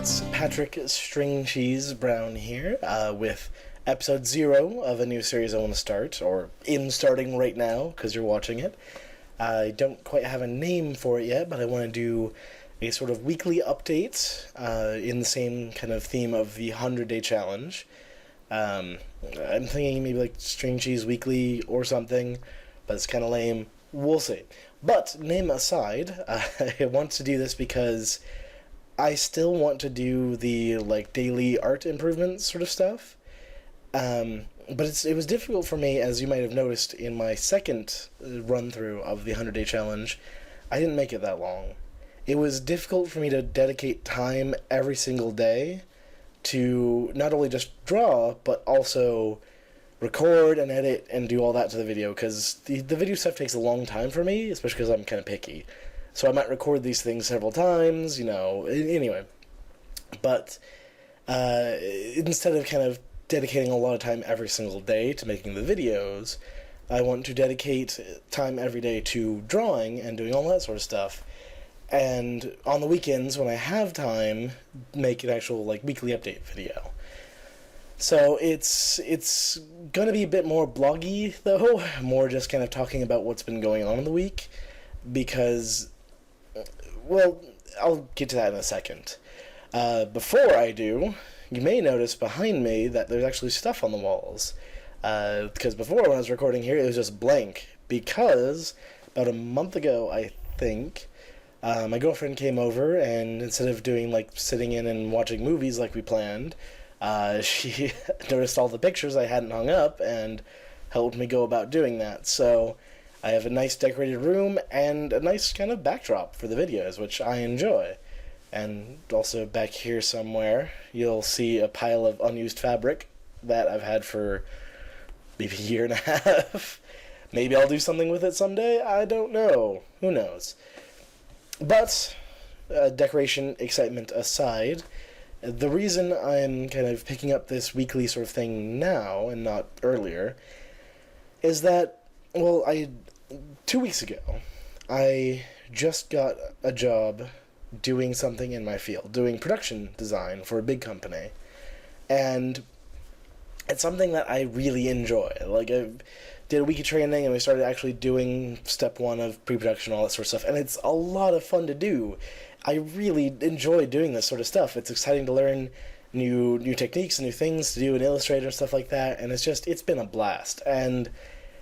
it's Patrick String Cheeze Brown here with episode 0 of a new series I want to start, or in starting right now because you're watching it. I don't quite have a name for it yet, but I want to do a sort of weekly update in the same kind of theme of the 100-day challenge. I'm thinking maybe like String Cheeze Weekly or something, but it's kind of lame. We'll see. But, name aside, I want to do this because I still want to do the daily art improvement sort of stuff. But it was difficult for me, as you might have noticed in my second run-through of the 100-day challenge. I didn't make it that long. It was difficult for me to dedicate time every single day to not only just draw, but also record and edit and do all that to the video, because the video stuff takes a long time for me, especially because I'm kind of picky. So I might record these things several times, anyway. But instead of kind of dedicating a lot of time every single day to making the videos, I want to dedicate time every day to drawing and doing all that sort of stuff. And on the weekends, when I have time, make an actual weekly update video. So it's going to be a bit more bloggy, though, more just kind of talking about what's been going on in the week, because, well, I'll get to that in a second. Before I do, you may notice behind me that there's actually stuff on the walls, because before when I was recording here, it was just blank, because about a month ago, I think, my girlfriend came over, and instead of doing, sitting in and watching movies like we planned, she noticed all the pictures I hadn't hung up and helped me go about doing that. So I have a nice decorated room and a nice kind of backdrop for the videos, which I enjoy. And also back here somewhere, you'll see a pile of unused fabric that I've had for maybe a year and a half. Maybe I'll do something with it someday. I don't know. Who knows? But decoration excitement aside, the reason I'm kind of picking up this weekly sort of thing now and not earlier is that, well, 2 weeks ago, I just got a job doing something in my field, doing production design for a big company. And it's something that I really enjoy. I did a week of training, and we started actually doing step 1 of pre-production, all that sort of stuff, and it's a lot of fun to do. I really enjoy doing this sort of stuff. It's exciting to learn new techniques and new things to do in Illustrator and stuff like that, and it's been a blast. And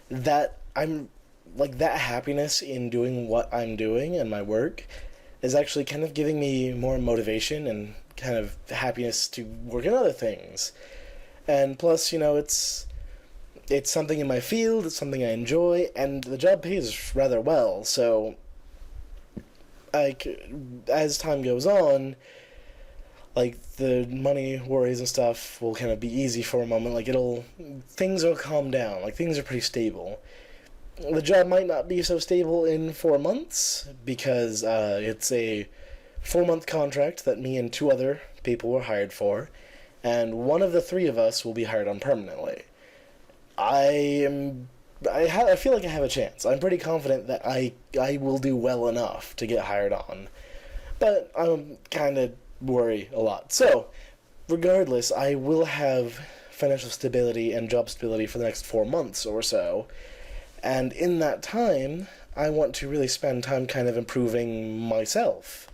that that happiness in doing what I'm doing and my work is actually kind of giving me more motivation and kind of happiness to work on other things. And plus, it's something in my field, it's something I enjoy, and the job pays rather well, so as time goes on, the money worries and stuff will kind of be easy for a moment. Things will calm down. Things are pretty stable. The job might not be so stable in 4 months, because it's a 4-month contract that me and 2 other people were hired for, and one of the 3 of us will be hired on permanently. I feel like I have a chance. I'm pretty confident that I will do well enough to get hired on. But I'm kind of worry a lot. So, regardless, I will have financial stability and job stability for the next 4 months or so. And in that time, I want to really spend time kind of improving myself.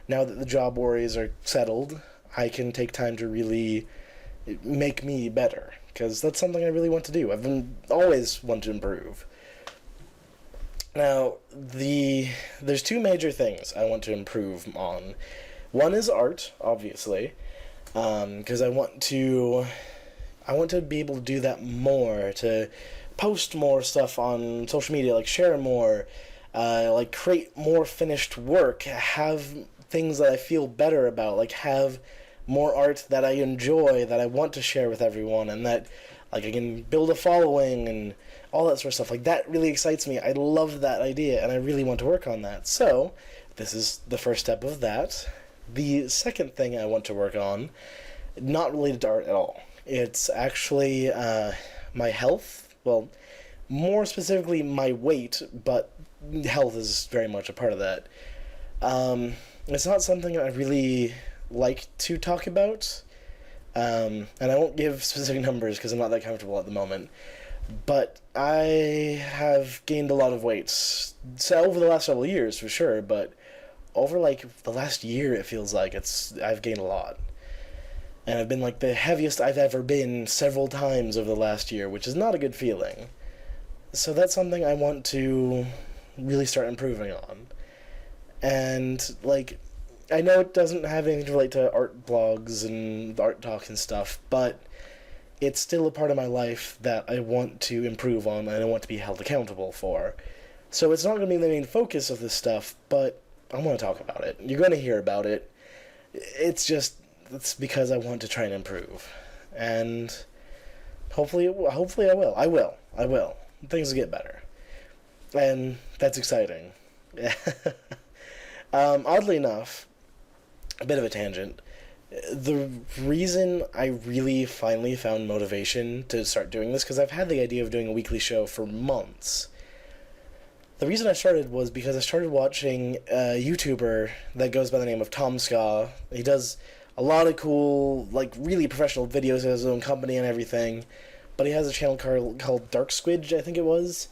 Now that the job worries are settled, I can take time to really make me better, because that's something I really want to do. I've always wanted to improve. Now, there's 2 major things I want to improve on. One is art, obviously, because I want to be able to do that more, to post more stuff on social media, share more, create more finished work, have things that I feel better about, have more art that I enjoy, that I want to share with everyone, and that I can build a following and all that sort of stuff. That really excites me. I love that idea, and I really want to work on that. So this is the first step of that. The second thing I want to work on, not related to art at all. It's actually my health. Well, more specifically my weight, but health is very much a part of that. It's not something I really like to talk about. And I won't give specific numbers because I'm not that comfortable at the moment. But I have gained a lot of weight. So over the last several years, for sure, but over, like, the last year, it feels like I've gained a lot. And I've been, like, the heaviest I've ever been several times over the last year, which is not a good feeling. So that's something I want to really start improving on. And, like, I know it doesn't have anything to relate to art blogs and art talk and stuff, but it's still a part of my life that I want to improve on and I want to be held accountable for. So it's not going to be the main focus of this stuff, but I want to talk about it. You're going to hear about it. It's because I want to try and improve. And hopefully I will. I will. Things will get better. And that's exciting. Oddly enough, a bit of a tangent, the reason I really finally found motivation to start doing this, because I've had the idea of doing a weekly show for months. The reason I started was because I started watching a YouTuber that goes by the name of Tom Ska. He does a lot of cool, like, really professional videos at his own company and everything, but he has a channel called Dark Squidge, I think it was.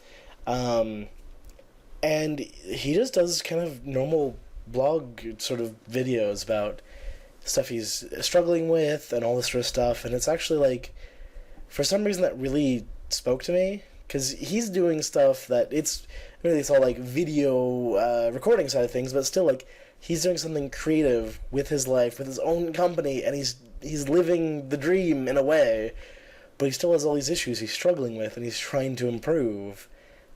And he just does kind of normal blog sort of videos about stuff he's struggling with and all this sort of stuff, and it's actually, like, for some reason that really spoke to me, because he's doing stuff that it's all, like, video recording side of things, but still, like, he's doing something creative with his life, with his own company, and he's living the dream in a way, but he still has all these issues he's struggling with, and he's trying to improve,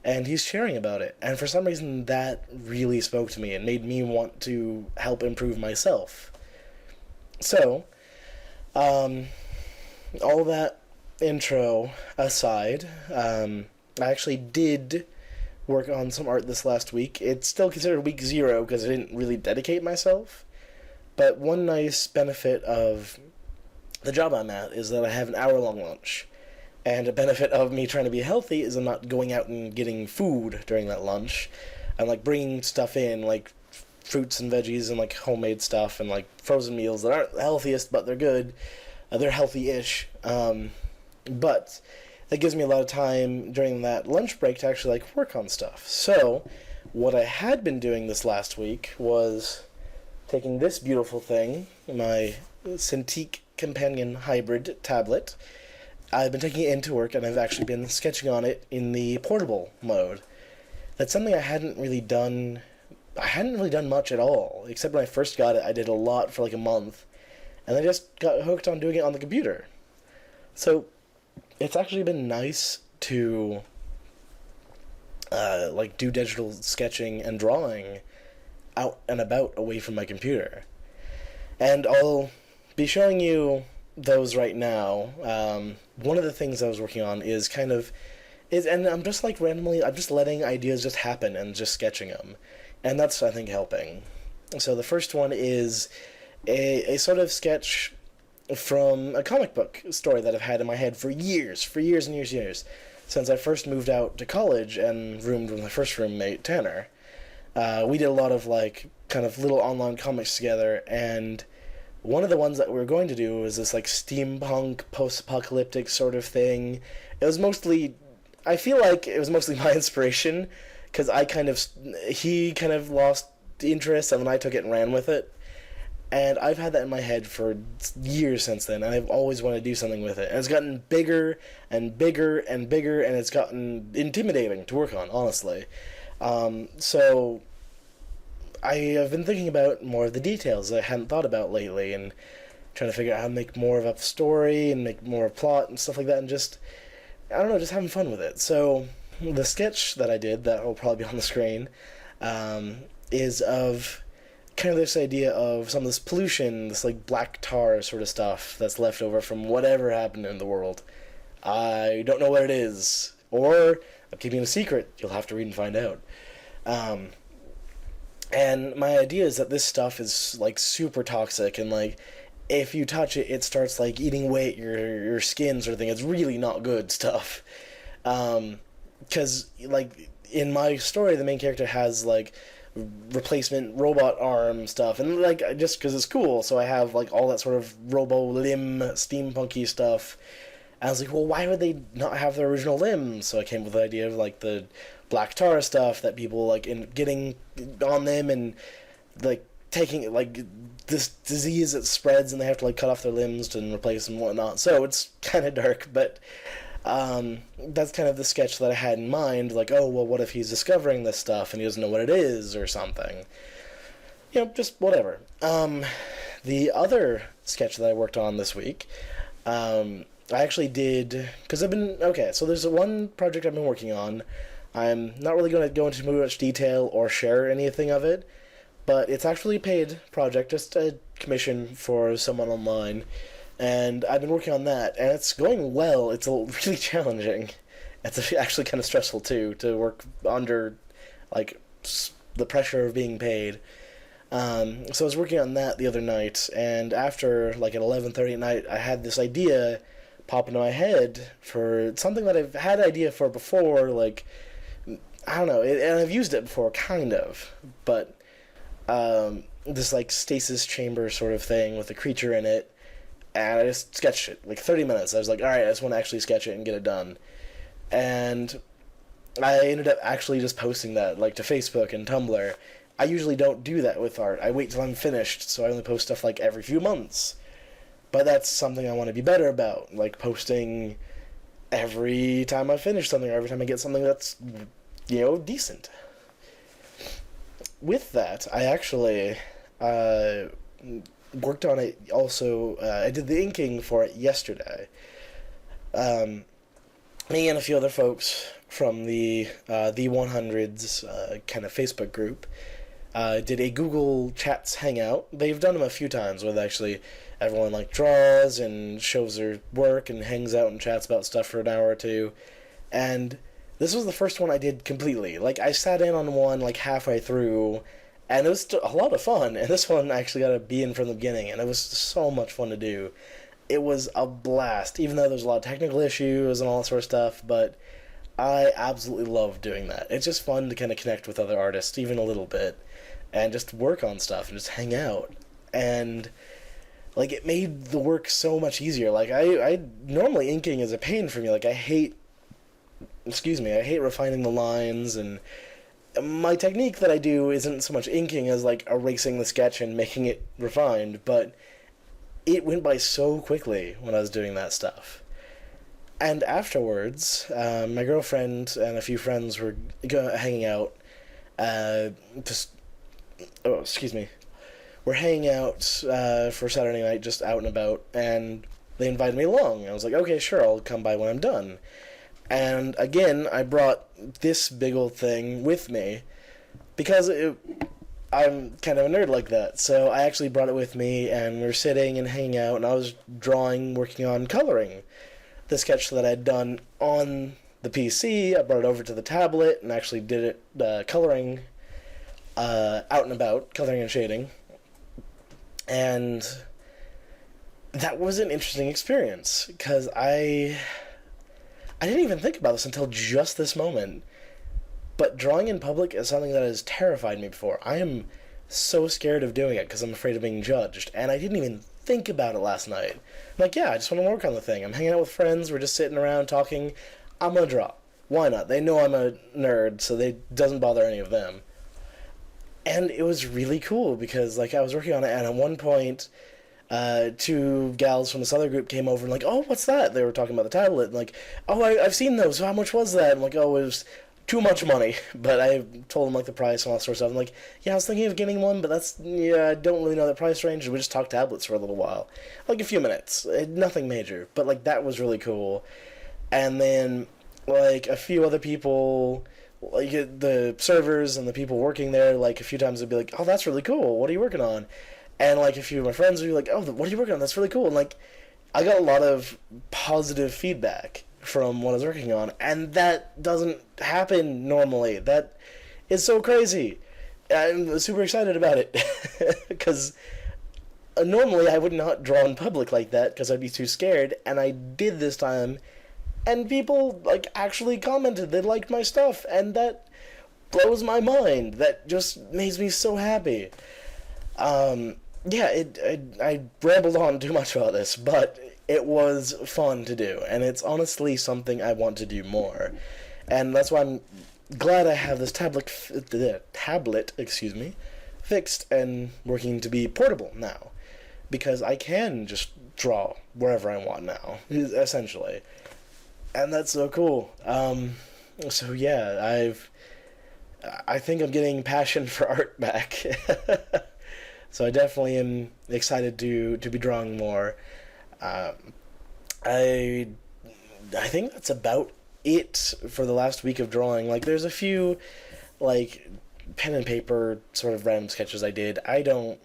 and he's sharing about it, and for some reason that really spoke to me and made me want to help improve myself. So, all that intro aside, I actually did work on some art this last week. It's still considered week 0 because I didn't really dedicate myself, but one nice benefit of the job I'm at is that I have an hour-long lunch, and a benefit of me trying to be healthy is I'm not going out and getting food during that lunch. I'm, like, bringing stuff in, like fruits and veggies and, like, homemade stuff and, like, frozen meals that aren't the healthiest, but they're good. They're healthy-ish. But that gives me a lot of time during that lunch break to actually, like, work on stuff. So what I had been doing this last week was taking this beautiful thing, my Cintiq Companion Hybrid tablet. I've been taking it into work, and I've actually been sketching on it in the portable mode. That's something I hadn't really done much at all, except when I first got it, I did a lot for, like, a month, and I just got hooked on doing it on the computer. So it's actually been nice to, like, do digital sketching and drawing out and about away from my computer. And I'll be showing you those right now. One of the things I was working on and I'm just, like, I'm just letting ideas just happen and just sketching them. And that's, I think, helping. So the first one is a sort of sketch from a comic book story that I've had in my head for years and years, since I first moved out to college and roomed with my first roommate, Tanner. We did a lot of, like, kind of little online comics together, and one of the ones that we were going to do was this, like, steampunk, post-apocalyptic sort of thing. I feel like it was mostly my inspiration, because he kind of lost interest, and then I took it and ran with it. And I've had that in my head for years since then, and I've always wanted to do something with it. And it's gotten bigger and bigger and bigger, and it's gotten intimidating to work on, honestly. So I have been thinking about more of the details that I hadn't thought about lately, and trying to figure out how to make more of a story and make more of a plot and stuff like that, and just having fun with it. So the sketch that I did, that will probably be on the screen, is of kind of this idea of some of this pollution, this, like, black tar sort of stuff that's left over from whatever happened in the world. I don't know what it is, or I'm keeping it a secret. You'll have to read and find out. And my idea is that this stuff is, like, super toxic, and, like, if you touch it, it starts, like, eating away at your skin sort of thing. It's really not good stuff. Because, like, in my story, the main character has, like, replacement robot arm stuff, and like just because it's cool, so I have like all that sort of robo limb steampunky stuff. And I was like, well, why would they not have their original limbs? So I came up with the idea of like the Black Tara stuff that people like in getting on them and like taking like this disease that spreads and they have to like cut off their limbs and replace them and whatnot. So it's kind of dark, but that's kind of the sketch that I had in mind. Like, oh well, what if he's discovering this stuff and he doesn't know what it is or something? You know, just whatever. The other sketch that I worked on this week, I actually did because I've been okay. So there's one project I've been working on. I'm not really going to go into much detail or share anything of it, but it's actually a paid project, just a commission for someone online, and I've been working on that, and it's going well. It's really challenging. It's actually kind of stressful, too, to work under, like, the pressure of being paid. So I was working on that the other night, and after, like, at 11:30 at night, I had this idea pop into my head for something that I've had an idea for before, like, I don't know, and I've used it before, kind of, but this like stasis chamber sort of thing with a creature in it, and I just sketched it, like 30 minutes. I was like, alright, I just want to actually sketch it and get it done. And I ended up actually just posting that, like, to Facebook and Tumblr. I usually don't do that with art. I wait till I'm finished, so I only post stuff like every few months. But that's something I want to be better about, like posting every time I finish something, or every time I get something that's, you know, decent. With that, I actually worked on it also. I did the inking for it yesterday. Me and a few other folks from the 100s kind of Facebook group did a Google Chats hangout. They've done them a few times where actually everyone like draws and shows their work and hangs out and chats about stuff for an hour or two. And this was the first one I did completely. Like, I sat in on one, like, halfway through, and it was a lot of fun. And this one actually got a be in from the beginning, and it was so much fun to do. It was a blast, even though there's a lot of technical issues and all that sort of stuff, but I absolutely love doing that. It's just fun to kind of connect with other artists, even a little bit, and just work on stuff and just hang out. And, like, it made the work so much easier. Like, I normally inking is a pain for me. Like, I hate refining the lines, and my technique that I do isn't so much inking as like erasing the sketch and making it refined, but it went by so quickly when I was doing that stuff. And afterwards, my girlfriend and a few friends were hanging out, we're hanging out for Saturday night, just out and about, and they invited me along. I was like, okay, sure, I'll come by when I'm done. And again, I brought this big old thing with me because I'm kind of a nerd like that. So I actually brought it with me, and we were sitting and hanging out, and I was working on coloring the sketch that I'd done on the PC. I brought it over to the tablet and actually did it coloring out and about, coloring and shading. And that was an interesting experience because I didn't even think about this until just this moment. But drawing in public is something that has terrified me before. I am so scared of doing it because I'm afraid of being judged. And I didn't even think about it last night. I'm like, yeah, I just want to work on the thing. I'm hanging out with friends. We're just sitting around talking. I'm going to draw. Why not? They know I'm a nerd, so it doesn't bother any of them. And it was really cool because, like, I was working on it, and at one point, two gals from this other group came over and like, oh, what's that? They were talking about the tablet. And like, oh, I've seen those. How much was that? I'm like, oh, it was too much money. But I told them like the price and all that sort of stuff. I'm like, yeah, I was thinking of getting one, but I don't really know the price range. We just talked tablets for a little while, like a few minutes, nothing major. But like that was really cool. And then like a few other people, like the servers and the people working there, like a few times they'd be like, oh, that's really cool. What are you working on? And, like, a few of my friends would be like, oh, what are you working on? That's really cool. And, like, I got a lot of positive feedback from what I was working on. And that doesn't happen normally. That is so crazy. I'm super excited about it. Because normally I would not draw in public like that because I'd be too scared. And I did this time. And people, like, actually commented. They liked my stuff. And that blows my mind. That just makes me so happy. Yeah, I rambled on too much about this, but it was fun to do, and it's honestly something I want to do more. And that's why I'm glad I have this tablet, fixed and working to be portable now, because I can just draw wherever I want now, essentially, and that's so cool. So yeah, I think I'm getting passion for art back. So I definitely am excited to be drawing more. I think that's about it for the last week of drawing. Like, there's a few, like, pen and paper sort of random sketches I did. I don't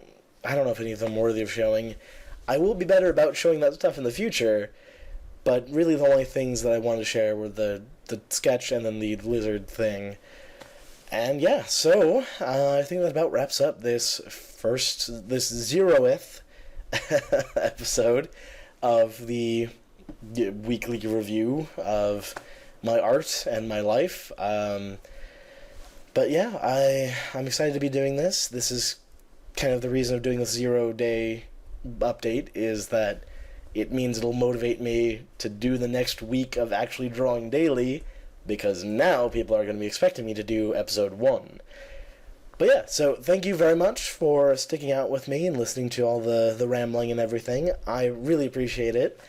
know if any of them are worthy of showing. I will be better about showing that stuff in the future, but really the only things that I wanted to share were the sketch and then the lizard thing. And yeah, so I think that about wraps up this 0th episode of the weekly review of my art and my life. But yeah, I'm excited to be doing this. This is kind of the reason of doing this 0-day update, is that it means it'll motivate me to do the next week of actually drawing daily, because now people are going to be expecting me to do episode 1. But yeah, so thank you very much for sticking out with me and listening to all the rambling and everything. I really appreciate it.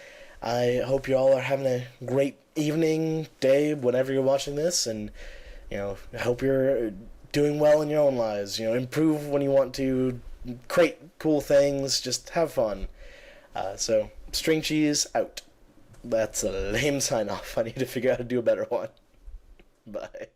I hope you all are having a great evening, day, whenever you're watching this, and, I hope you're doing well in your own lives. Improve when you want to, create cool things, just have fun. So, String Cheeze out. That's a lame sign-off. I need to figure out how to do a better one. Bye.